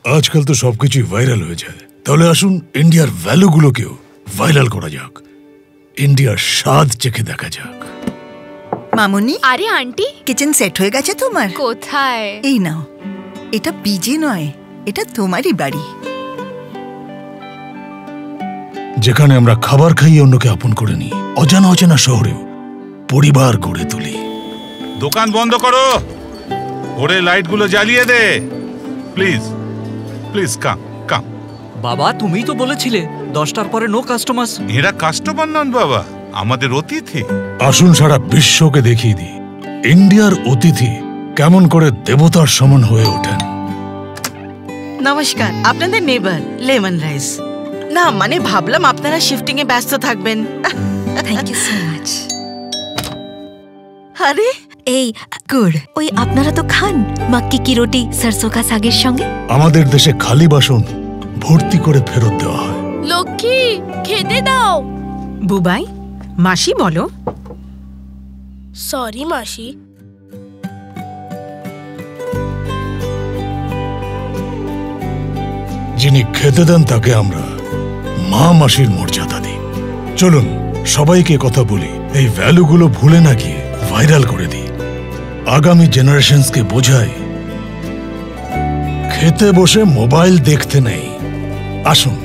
আজকাল তো সবকিছুই ভাইরাল হয়ে যায়, তাহলে আসুন ইন্ডিয়ার ভ্যালুগুলোকেও ভাইরাল করা যাক, ইন্ডিয়ার স্বাদ চেখে দেখা যাক। মামুনি, আরে আন্টি, কিচেন সেট হয়ে গেছে তোমার? কোথায়? এই নাও, এটা পিজি নয়, এটা তোমারই বাড়ি, যেখানে আমরা খাবার খাইয়ে অন্যকে আপন করে নিই, অজানা অচেনা শহরেও পরিবার গড়ে তুলি। দোকান বন্ধ করো, ওরে লাইটগুলো জ্বালিয়ে দে, প্লিজ প্লিজ কাম কাম। বাবা, তুমিই তো বলেছিলে 10টার পরে নো কাস্টমার্স। এরা কাস্টমার নন বাবা, আমাদের অতিথি। আসুন সারা বিশ্বকে দেখিয়ে দিই ইন্ডিয়ার অতিথি কেমন করে দেবতার সমান হয়ে ওঠেন। নমস্কার, আপনাদের নেবার লেমন রাইস। না মানে ভাবলাম আপনারা শিফটিং এ ব্যস্ত থাকবেন। Thank you so much. আরে এই গুড, ওই আপনারা তো খান মাক্কি কি রুটি সরসো কা শাকের সঙ্গে। আমাদের দেশে খালি বাসন ভর্তি করে ফেরত দেওয়া হয়। লক্ষ্মী, খেতে দাও। বুবাই, মাসি বলো। সরি মাসি। যিনি খেতে দেন তাকে আমরা মা মাসির মর্যাদা দিই। চলুন সবাইকে কথা বলি, এই ভ্যালুগুলো ভুলে না গিয়ে ভাইরাল করে দিই, আগামী জেনারেশনসকে বোঝাই খেতে বসে মোবাইল দেখতে নেই। আসুন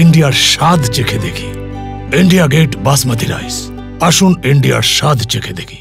ইন্ডিয়ার স্বাদ চেখে দেখি। ইন্ডিয়া গেট বাসমতি রাইস, আসুন ইন্ডিয়ার স্বাদ চেখে দেখি।